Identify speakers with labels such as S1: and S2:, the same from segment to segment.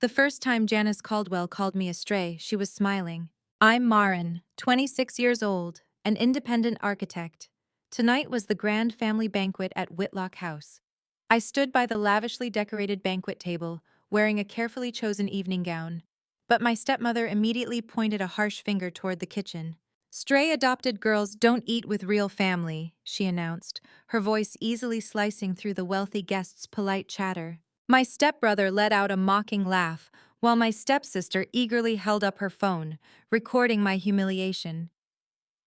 S1: The first time Janice Caldwell called me a stray, she was smiling. I'm Marin, 26 years old, an independent architect. Tonight was the grand family banquet at Whitlock House. I stood by the lavishly decorated banquet table, wearing a carefully chosen evening gown. But my stepmother immediately pointed a harsh finger toward the kitchen. Stray adopted girls don't eat with real family, she announced, her voice easily slicing through the wealthy guests' polite chatter. My stepbrother let out a mocking laugh, while my stepsister eagerly held up her phone, recording my humiliation.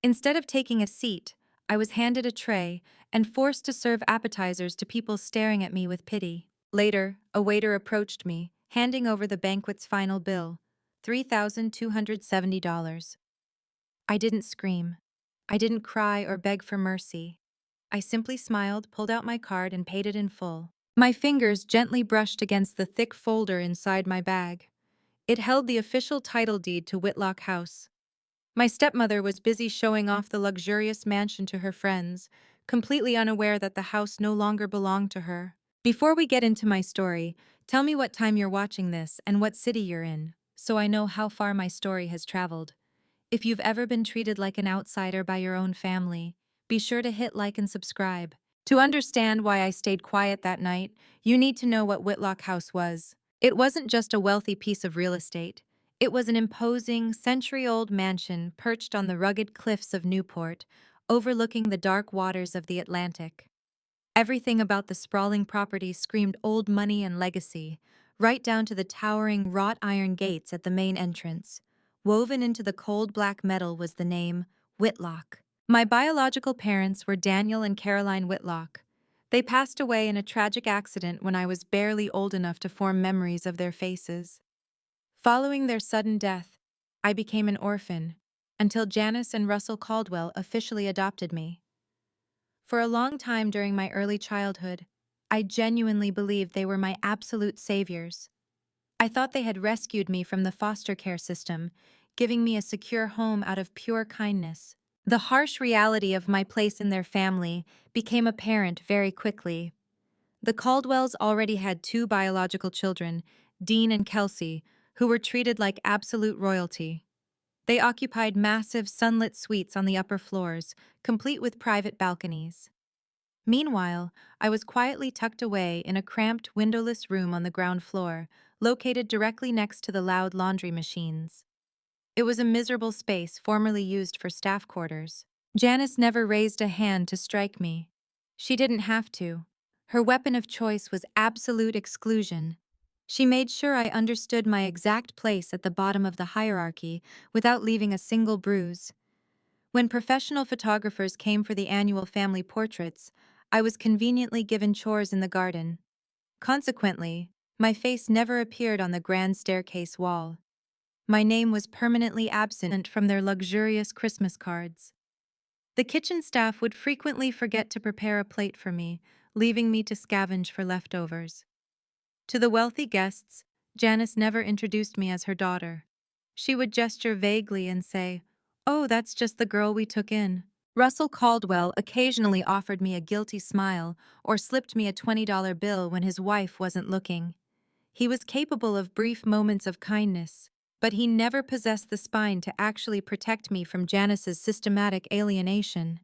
S1: Instead of taking a seat, I was handed a tray and forced to serve appetizers to people staring at me with pity. Later, a waiter approached me, handing over the banquet's final bill, $3,270. I didn't scream. I didn't cry or beg for mercy. I simply smiled, pulled out my card, and paid it in full. My fingers gently brushed against the thick folder inside my bag. It held the official title deed to Whitlock House. My stepmother was busy showing off the luxurious mansion to her friends, completely unaware that the house no longer belonged to her. Before we get into my story, tell me what time you're watching this and what city you're in, so I know how far my story has traveled. If you've ever been treated like an outsider by your own family, be sure to hit like and subscribe. To understand why I stayed quiet that night, you need to know what Whitlock House was. It wasn't just a wealthy piece of real estate. It was an imposing, century-old mansion perched on the rugged cliffs of Newport, overlooking the dark waters of the Atlantic. Everything about the sprawling property screamed old money and legacy, right down to the towering wrought iron gates at the main entrance. Woven into the cold black metal was the name Whitlock. My biological parents were Daniel and Caroline Whitlock. They passed away in a tragic accident when I was barely old enough to form memories of their faces. Following their sudden death, I became an orphan, until Janice and Russell Caldwell officially adopted me. For a long time during my early childhood, I genuinely believed they were my absolute saviors. I thought they had rescued me from the foster care system, giving me a secure home out of pure kindness. The harsh reality of my place in their family became apparent very quickly. The Caldwells already had two biological children, Dean and Kelsey, who were treated like absolute royalty. They occupied massive sunlit suites on the upper floors, complete with private balconies. Meanwhile, I was quietly tucked away in a cramped, windowless room on the ground floor, located directly next to the loud laundry machines. It was a miserable space formerly used for staff quarters. Janice never raised a hand to strike me. She didn't have to. Her weapon of choice was absolute exclusion. She made sure I understood my exact place at the bottom of the hierarchy without leaving a single bruise. When professional photographers came for the annual family portraits, I was conveniently given chores in the garden. Consequently, my face never appeared on the grand staircase wall. My name was permanently absent from their luxurious Christmas cards. The kitchen staff would frequently forget to prepare a plate for me, leaving me to scavenge for leftovers. To the wealthy guests, Janice never introduced me as her daughter. She would gesture vaguely and say, "Oh, that's just the girl we took in." Russell Caldwell occasionally offered me a guilty smile or slipped me a $20 bill when his wife wasn't looking. He was capable of brief moments of kindness, but he never possessed the spine to actually protect me from Janice's systematic alienation.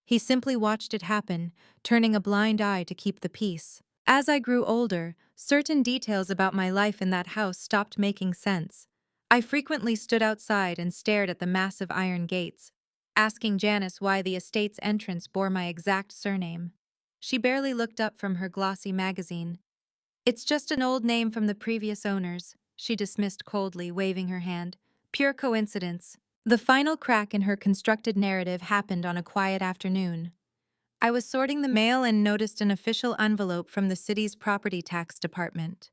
S1: He simply watched it happen, turning a blind eye to keep the peace. As I grew older, certain details about my life in that house stopped making sense. I frequently stood outside and stared at the massive iron gates, asking Janice why the estate's entrance bore my exact surname. She barely looked up from her glossy magazine. "It's just an old name from the previous owners," she dismissed coldly, waving her hand. "Pure coincidence." The final crack in her constructed narrative happened on a quiet afternoon. I was sorting the mail and noticed an official envelope from the city's property tax department.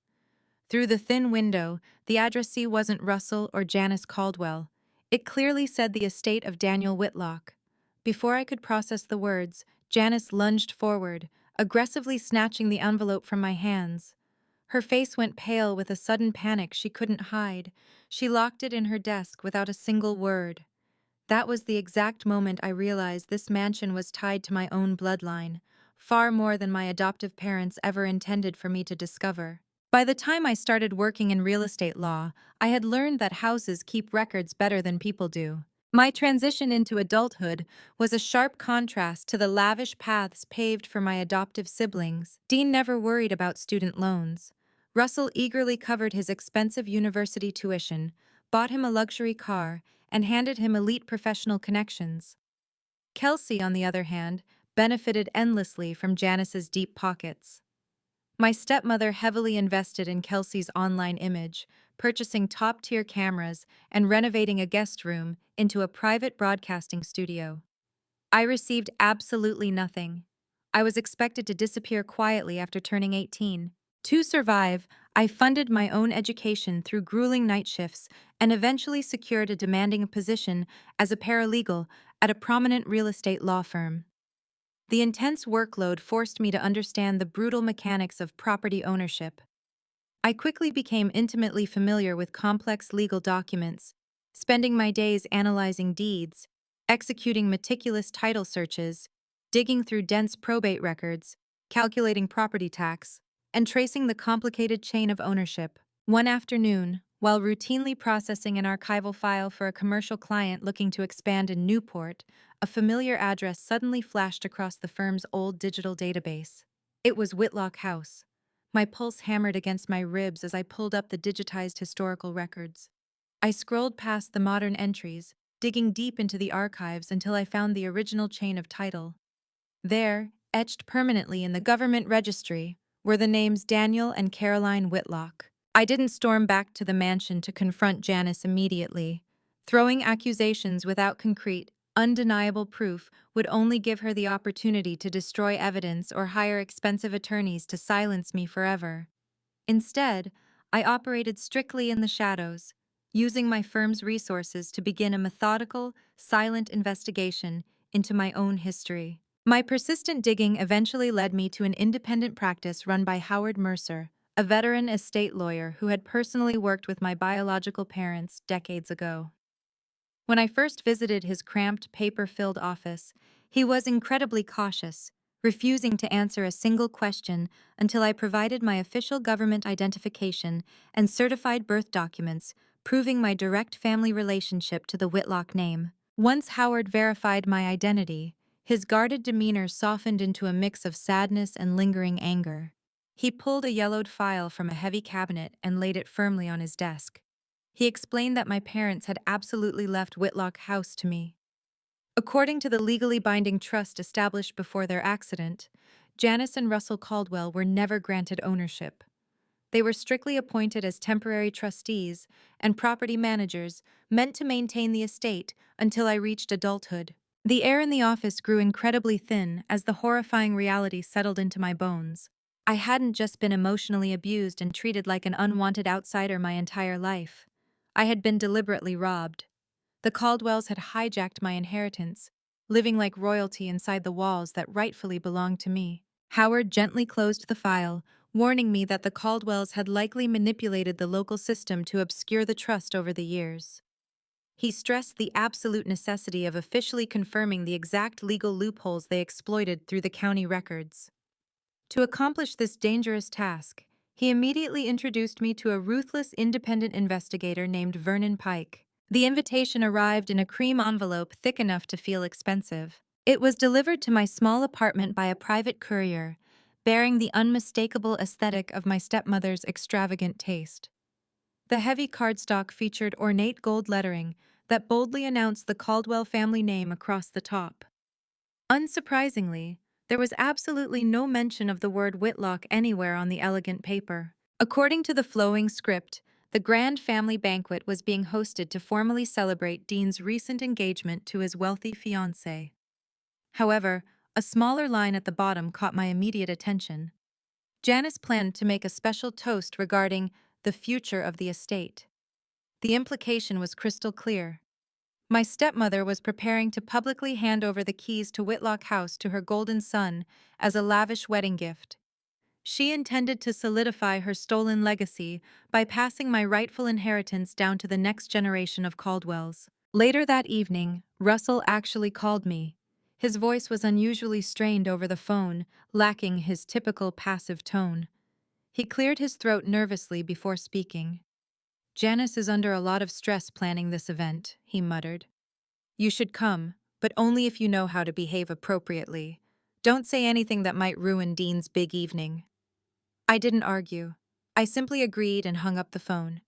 S1: Through the thin window, the addressee wasn't Russell or Janice Caldwell. It clearly said the estate of Daniel Whitlock. Before I could process the words, Janice lunged forward, aggressively snatching the envelope from my hands. Her face went pale with a sudden panic she couldn't hide. She locked it in her desk without a single word. That was the exact moment I realized this mansion was tied to my own bloodline, far more than my adoptive parents ever intended for me to discover. By the time I started working in real estate law, I had learned that houses keep records better than people do. My transition into adulthood was a sharp contrast to the lavish paths paved for my adoptive siblings. Dean never worried about student loans. Russell eagerly covered his expensive university tuition, bought him a luxury car, and handed him elite professional connections. Kelsey, on the other hand, benefited endlessly from Janice's deep pockets. My stepmother heavily invested in Kelsey's online image, purchasing top-tier cameras and renovating a guest room into a private broadcasting studio. I received absolutely nothing. I was expected to disappear quietly after turning 18. To survive, I funded my own education through grueling night shifts and eventually secured a demanding position as a paralegal at a prominent real estate law firm. The intense workload forced me to understand the brutal mechanics of property ownership. I quickly became intimately familiar with complex legal documents, spending my days analyzing deeds, executing meticulous title searches, digging through dense probate records, calculating property tax, and tracing the complicated chain of ownership. One afternoon, while routinely processing an archival file for a commercial client looking to expand in Newport, a familiar address suddenly flashed across the firm's old digital database. It was Whitlock House. My pulse hammered against my ribs as I pulled up the digitized historical records. I scrolled past the modern entries, digging deep into the archives until I found the original chain of title. There, etched permanently in the government registry, were the names Daniel and Caroline Whitlock. I didn't storm back to the mansion to confront Janice immediately. Throwing accusations without concrete, undeniable proof would only give her the opportunity to destroy evidence or hire expensive attorneys to silence me forever. Instead, I operated strictly in the shadows, using my firm's resources to begin a methodical, silent investigation into my own history. My persistent digging eventually led me to an independent practice run by Howard Mercer, a veteran estate lawyer who had personally worked with my biological parents decades ago. When I first visited his cramped, paper-filled office, he was incredibly cautious, refusing to answer a single question until I provided my official government identification and certified birth documents proving my direct family relationship to the Whitlock name. Once Howard verified my identity, his guarded demeanor softened into a mix of sadness and lingering anger. He pulled a yellowed file from a heavy cabinet and laid it firmly on his desk. He explained that my parents had absolutely left Whitlock House to me. According to the legally binding trust established before their accident, Janice and Russell Caldwell were never granted ownership. They were strictly appointed as temporary trustees and property managers meant to maintain the estate until I reached adulthood. The air in the office grew incredibly thin as the horrifying reality settled into my bones. I hadn't just been emotionally abused and treated like an unwanted outsider my entire life. I had been deliberately robbed. The Caldwells had hijacked my inheritance, living like royalty inside the walls that rightfully belonged to me. Howard gently closed the file, warning me that the Caldwells had likely manipulated the local system to obscure the trust over the years. He stressed the absolute necessity of officially confirming the exact legal loopholes they exploited through the county records. To accomplish this dangerous task, he immediately introduced me to a ruthless independent investigator named Vernon Pike. The invitation arrived in a cream envelope thick enough to feel expensive. It was delivered to my small apartment by a private courier, bearing the unmistakable aesthetic of my stepmother's extravagant taste. The heavy cardstock featured ornate gold lettering that boldly announced the Caldwell family name across the top. Unsurprisingly, there was absolutely no mention of the word Whitlock anywhere on the elegant paper. According to the flowing script, the grand family banquet was being hosted to formally celebrate Dean's recent engagement to his wealthy fiancée. However, a smaller line at the bottom caught my immediate attention. Janice planned to make a special toast regarding the future of the estate. The implication was crystal clear. My stepmother was preparing to publicly hand over the keys to Whitlock House to her golden son as a lavish wedding gift. She intended to solidify her stolen legacy by passing my rightful inheritance down to the next generation of Caldwells. Later that evening, Russell actually called me. His voice was unusually strained over the phone, lacking his typical passive tone. He cleared his throat nervously before speaking. Janice is under a lot of stress planning this event, he muttered. You should come, but only if you know how to behave appropriately. Don't say anything that might ruin Dean's big evening. I didn't argue. I simply agreed and hung up the phone.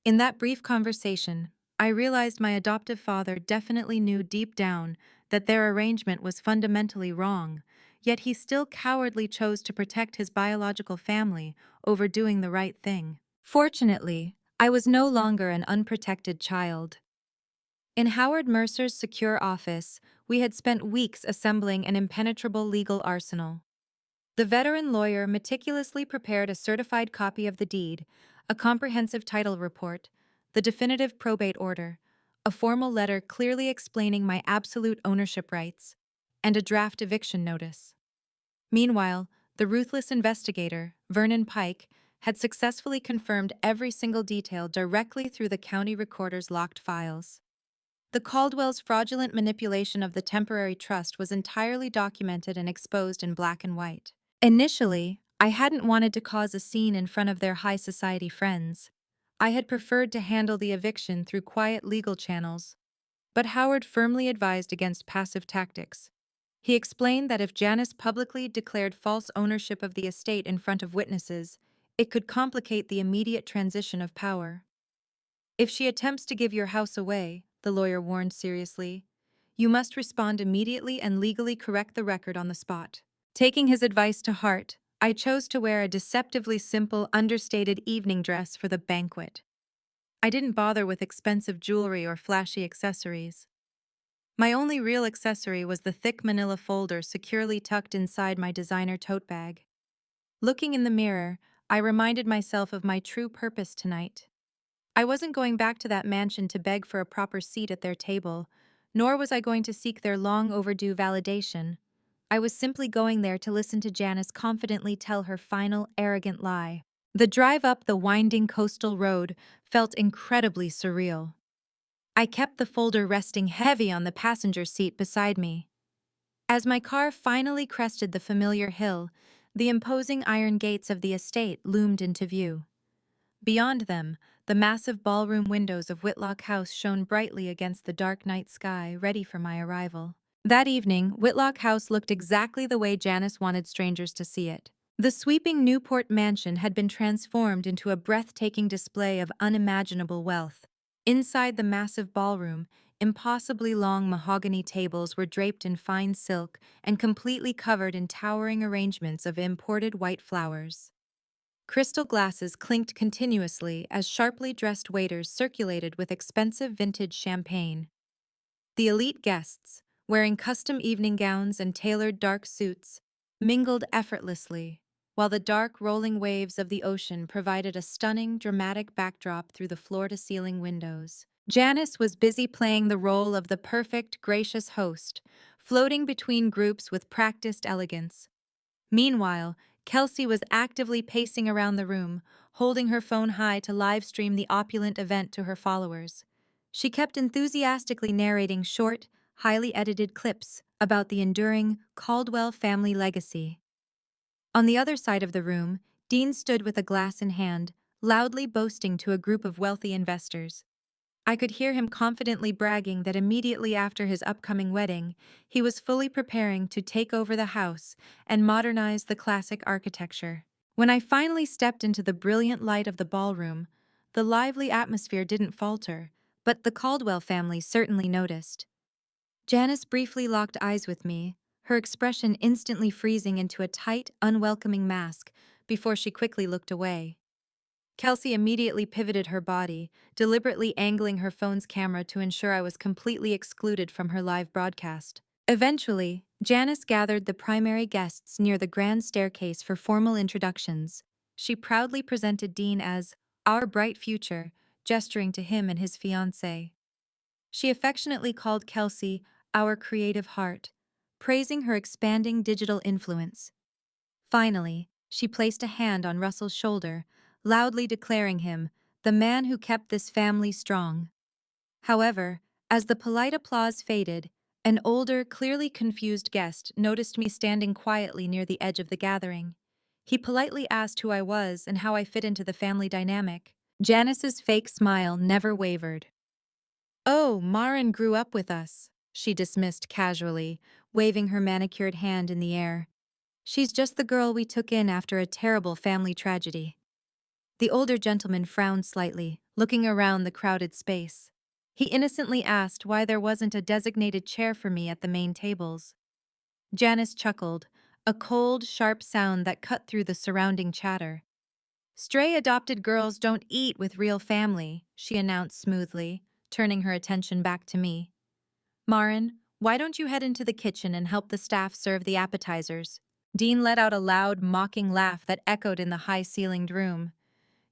S1: In that brief conversation, I realized my adoptive father definitely knew deep down that their arrangement was fundamentally wrong, yet he still cowardly chose to protect his biological family over doing the right thing. Fortunately, I was no longer an unprotected child. In Howard Mercer's secure office, we had spent weeks assembling an impenetrable legal arsenal. The veteran lawyer meticulously prepared a certified copy of the deed, a comprehensive title report, the definitive probate order, a formal letter clearly explaining my absolute ownership rights, and a draft eviction notice. Meanwhile, the ruthless investigator, Vernon Pike, had successfully confirmed every single detail directly through the county recorder's locked files. The Caldwells' fraudulent manipulation of the temporary trust was entirely documented and exposed in black and white. Initially, I hadn't wanted to cause a scene in front of their high society friends. I had preferred to handle the eviction through quiet legal channels. But Howard firmly advised against passive tactics. He explained that if Janice publicly declared false ownership of the estate in front of witnesses, it could complicate the immediate transition of power. If she attempts to give your house away, the lawyer warned seriously, you must respond immediately and legally correct the record on the spot. Taking his advice to heart, I chose to wear a deceptively simple, understated evening dress for the banquet. I didn't bother with expensive jewelry or flashy accessories. My only real accessory was the thick manila folder securely tucked inside my designer tote bag. Looking in the mirror, I reminded myself of my true purpose tonight. I wasn't going back to that mansion to beg for a proper seat at their table, nor was I going to seek their long overdue validation. I was simply going there to listen to Janice confidently tell her final, arrogant lie. The drive up the winding coastal road felt incredibly surreal. I kept the folder resting heavy on the passenger seat beside me. As my car finally crested the familiar hill, the imposing iron gates of the estate loomed into view. Beyond them, the massive ballroom windows of Whitlock House shone brightly against the dark night sky, ready for my arrival. That evening, Whitlock House looked exactly the way Janice wanted strangers to see it. The sweeping Newport mansion had been transformed into a breathtaking display of unimaginable wealth. Inside the massive ballroom, impossibly long mahogany tables were draped in fine silk and completely covered in towering arrangements of imported white flowers. Crystal glasses clinked continuously as sharply dressed waiters circulated with expensive vintage champagne. The elite guests, wearing custom evening gowns and tailored dark suits, mingled effortlessly, while the dark rolling waves of the ocean provided a stunning, dramatic backdrop through the floor-to-ceiling windows. Janice was busy playing the role of the perfect, gracious host, floating between groups with practiced elegance. Meanwhile, Kelsey was actively pacing around the room, holding her phone high to live stream the opulent event to her followers. She kept enthusiastically narrating short, highly edited clips about the enduring Caldwell family legacy. On the other side of the room, Dean stood with a glass in hand, loudly boasting to a group of wealthy investors. I could hear him confidently bragging that immediately after his upcoming wedding, he was fully preparing to take over the house and modernize the classic architecture. When I finally stepped into the brilliant light of the ballroom, the lively atmosphere didn't falter, but the Caldwell family certainly noticed. Janice briefly locked eyes with me, her expression instantly freezing into a tight, unwelcoming mask before she quickly looked away. Kelsey immediately pivoted her body, deliberately angling her phone's camera to ensure I was completely excluded from her live broadcast. Eventually, Janice gathered the primary guests near the grand staircase for formal introductions. She proudly presented Dean as our bright future, gesturing to him and his fiancée. She affectionately called Kelsey our creative heart, praising her expanding digital influence. Finally, she placed a hand on Russell's shoulder, loudly declaring him the man who kept this family strong. However, as the polite applause faded, an older, clearly confused guest noticed me standing quietly near the edge of the gathering. He politely asked who I was and how I fit into the family dynamic. Janice's fake smile never wavered. "Oh, Marin grew up with us," she dismissed casually, waving her manicured hand in the air. "She's just the girl we took in after a terrible family tragedy." The older gentleman frowned slightly, looking around the crowded space. He innocently asked why there wasn't a designated chair for me at the main tables. Janice chuckled, a cold, sharp sound that cut through the surrounding chatter. "Stray adopted girls don't eat with real family," she announced smoothly, turning her attention back to me. "Marin, why don't you head into the kitchen and help the staff serve the appetizers?" Dean let out a loud, mocking laugh that echoed in the high-ceilinged room.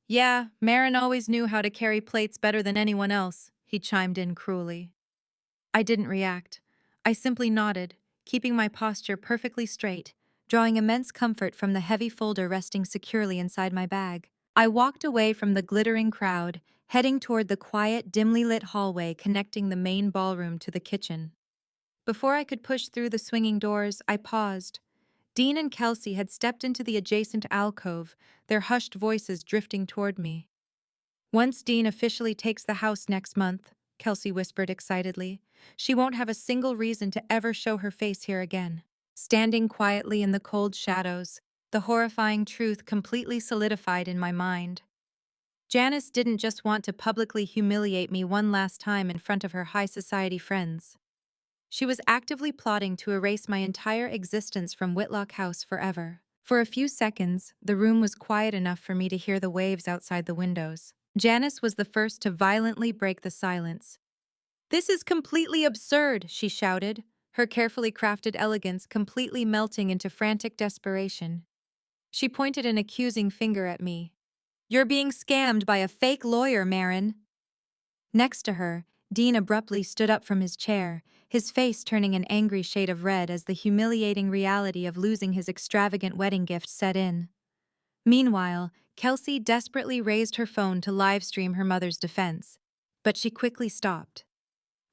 S1: "Yeah, Marin always knew how to carry plates better than anyone else," he chimed in cruelly. I didn't react. I simply nodded, keeping my posture perfectly straight, drawing immense comfort from the heavy folder resting securely inside my bag. I walked away from the glittering crowd, heading toward the quiet, dimly lit hallway connecting the main ballroom to the kitchen. Before I could push through the swinging doors, I paused. Dean and Kelsey had stepped into the adjacent alcove, their hushed voices drifting toward me. "Once Dean officially takes the house next month," Kelsey whispered excitedly, "she won't have a single reason to ever show her face here again." Standing quietly in the cold shadows, the horrifying truth completely solidified in my mind. Janice didn't just want to publicly humiliate me one last time in front of her high society friends. She was actively plotting to erase my entire existence from Whitlock House forever. For a few seconds, the room was quiet enough for me to hear the waves outside the windows. Janice was the first to violently break the silence. "This is completely absurd," she shouted, her carefully crafted elegance completely melting into frantic desperation. She pointed an accusing finger at me. "You're being scammed by a fake lawyer, Marin." Next to her, Dean abruptly stood up from his chair, his face turning an angry shade of red as the humiliating reality of losing his extravagant wedding gift set in. Meanwhile, Kelsey desperately raised her phone to livestream her mother's defense, but she quickly stopped.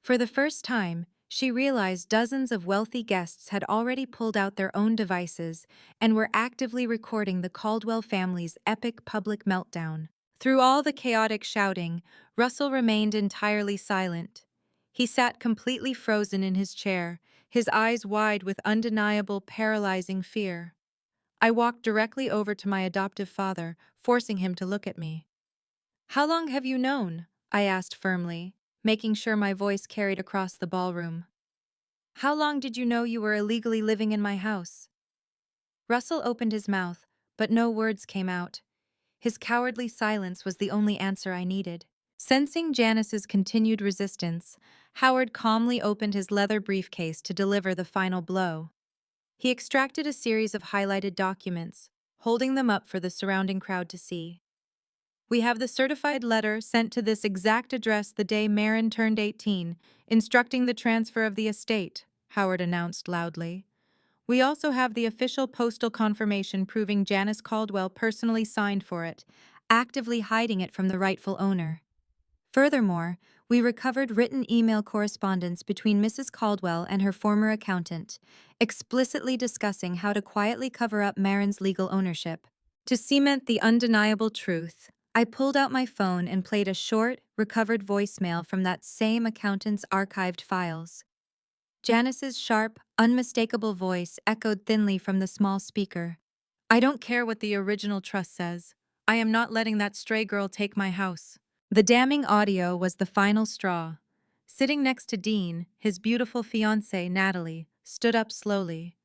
S1: For the first time, she realized dozens of wealthy guests had already pulled out their own devices and were actively recording the Caldwell family's epic public meltdown. Through all the chaotic shouting, Russell remained entirely silent. He sat completely frozen in his chair, his eyes wide with undeniable, paralyzing fear. I walked directly over to my adoptive father, forcing him to look at me. "How long have you known?" I asked firmly, making sure my voice carried across the ballroom. "How long did you know you were illegally living in my house?" Russell opened his mouth, but no words came out. His cowardly silence was the only answer I needed. Sensing Janice's continued resistance, Howard calmly opened his leather briefcase to deliver the final blow. He extracted a series of highlighted documents, holding them up for the surrounding crowd to see. "We have the certified letter sent to this exact address the day Marin turned 18, instructing the transfer of the estate," Howard announced loudly. "We also have the official postal confirmation proving Janice Caldwell personally signed for it, actively hiding it from the rightful owner. Furthermore, we recovered written email correspondence between Mrs. Caldwell and her former accountant, explicitly discussing how to quietly cover up Marin's legal ownership. To cement the undeniable truth, I pulled out my phone and played a short, recovered voicemail from that same accountant's archived files. Janice's sharp, unmistakable voice echoed thinly from the small speaker. "I don't care what the original trust says. I am not letting that stray girl take my house." The damning audio was the final straw. Sitting next to Dean, his beautiful fiancée, Natalie, stood up slowly.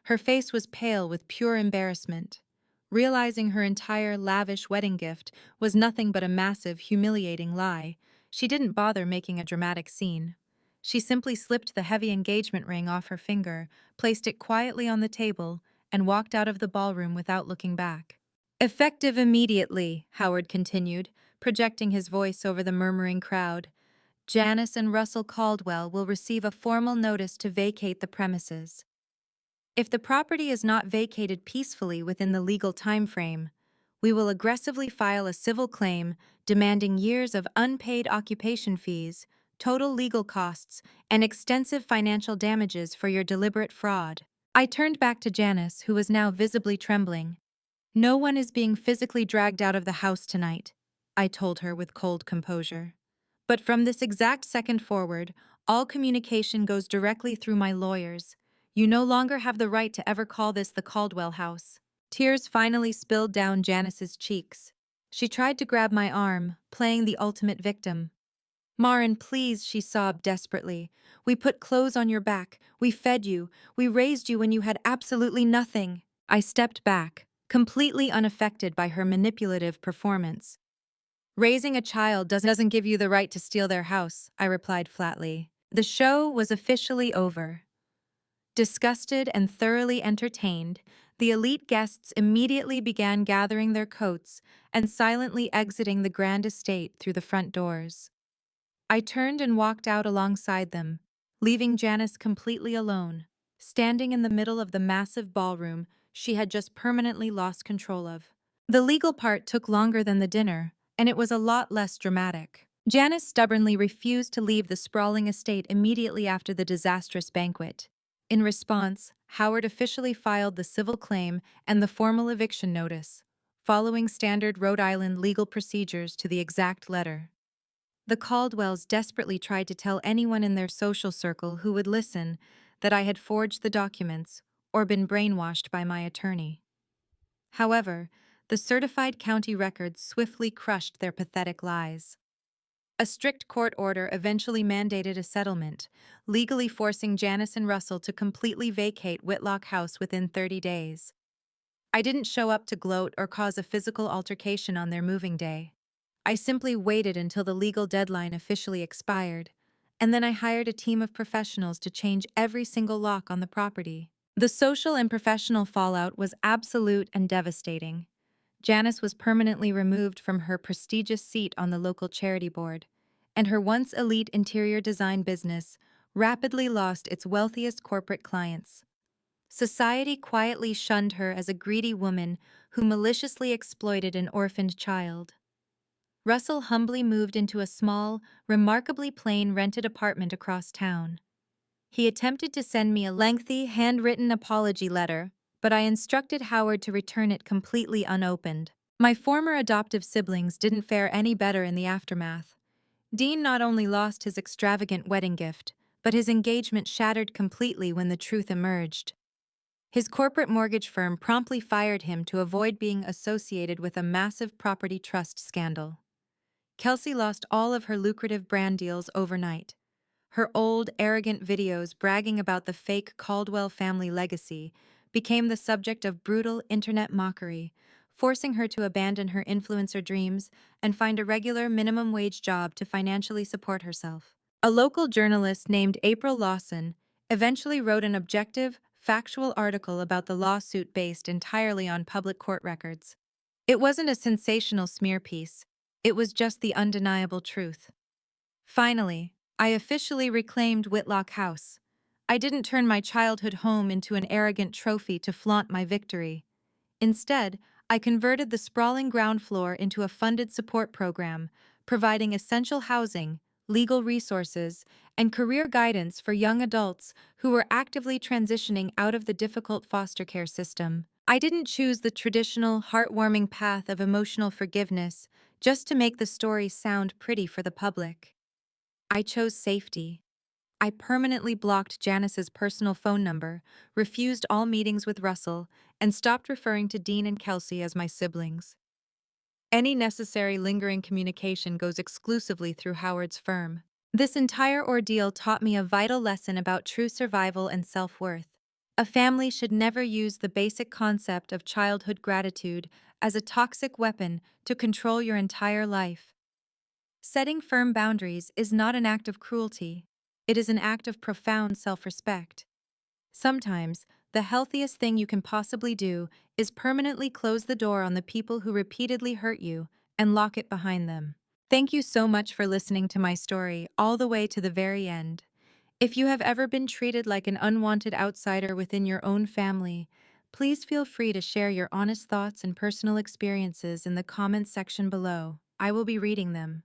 S1: Her face was pale with pure embarrassment. Realizing her entire lavish wedding gift was nothing but a massive, humiliating lie, she didn't bother making a dramatic scene. She simply slipped the heavy engagement ring off her finger, placed it quietly on the table, and walked out of the ballroom without looking back. "Effective immediately," Howard continued, projecting his voice over the murmuring crowd. "Janice and Russell Caldwell will receive a formal notice to vacate the premises. If the property is not vacated peacefully within the legal time frame, we will aggressively file a civil claim demanding years of unpaid occupation fees, total legal costs, and extensive financial damages for your deliberate fraud." I turned back to Janice, who was now visibly trembling. No one is being physically dragged out of the house tonight, I told her with cold composure. But from this exact second forward, all communication goes directly through my lawyers. You no longer have the right to ever call this the Caldwell house. Tears finally spilled down Janice's cheeks. She tried to grab my arm, playing the ultimate victim. Marin, please, she sobbed desperately. We put clothes on your back. We fed you. We raised you when you had absolutely nothing. I stepped back, completely unaffected by her manipulative performance. Raising a child doesn't give you the right to steal their house, I replied flatly. The show was officially over. Disgusted and thoroughly entertained, the elite guests immediately began gathering their coats and silently exiting the grand estate through the front doors. I turned and walked out alongside them, leaving Janice completely alone, standing in the middle of the massive ballroom she had just permanently lost control of. The legal part took longer than the dinner, and it was a lot less dramatic. Janice stubbornly refused to leave the sprawling estate immediately after the disastrous banquet. In response, Howard officially filed the civil claim and the formal eviction notice, following standard Rhode Island legal procedures to the exact letter. The Caldwells desperately tried to tell anyone in their social circle who would listen that I had forged the documents or been brainwashed by my attorney. However, the certified county records swiftly crushed their pathetic lies. A strict court order eventually mandated a settlement, legally forcing Janice and Russell to completely vacate Whitlock House within 30 days. I didn't show up to gloat or cause a physical altercation on their moving day. I simply waited until the legal deadline officially expired, and then I hired a team of professionals to change every single lock on the property. The social and professional fallout was absolute and devastating. Janice was permanently removed from her prestigious seat on the local charity board, and her once elite interior design business rapidly lost its wealthiest corporate clients. Society quietly shunned her as a greedy woman who maliciously exploited an orphaned child. Russell humbly moved into a small, remarkably plain rented apartment across town. He attempted to send me a lengthy, handwritten apology letter, but I instructed Howard to return it completely unopened. My former adoptive siblings didn't fare any better in the aftermath. Dean not only lost his extravagant wedding gift, but his engagement shattered completely when the truth emerged. His corporate mortgage firm promptly fired him to avoid being associated with a massive property trust scandal. Kelsey lost all of her lucrative brand deals overnight. Her old, arrogant videos bragging about the fake Caldwell family legacy became the subject of brutal internet mockery, forcing her to abandon her influencer dreams and find a regular minimum wage job to financially support herself. A local journalist named April Lawson eventually wrote an objective, factual article about the lawsuit based entirely on public court records. It wasn't a sensational smear piece, it was just the undeniable truth. Finally, I officially reclaimed Whitlock House. I didn't turn my childhood home into an arrogant trophy to flaunt my victory. Instead, I converted the sprawling ground floor into a funded support program, providing essential housing, legal resources, and career guidance for young adults who were actively transitioning out of the difficult foster care system. I didn't choose the traditional, heartwarming path of emotional forgiveness just to make the story sound pretty for the public. I chose safety. I permanently blocked Janice's personal phone number, refused all meetings with Russell, and stopped referring to Dean and Kelsey as my siblings. Any necessary lingering communication goes exclusively through Howard's firm. This entire ordeal taught me a vital lesson about true survival and self-worth. A family should never use the basic concept of childhood gratitude as a toxic weapon to control your entire life. Setting firm boundaries is not an act of cruelty. It is an act of profound self-respect. Sometimes, the healthiest thing you can possibly do is permanently close the door on the people who repeatedly hurt you and lock it behind them. Thank you so much for listening to my story all the way to the very end. If you have ever been treated like an unwanted outsider within your own family, please feel free to share your honest thoughts and personal experiences in the comments section below. I will be reading them.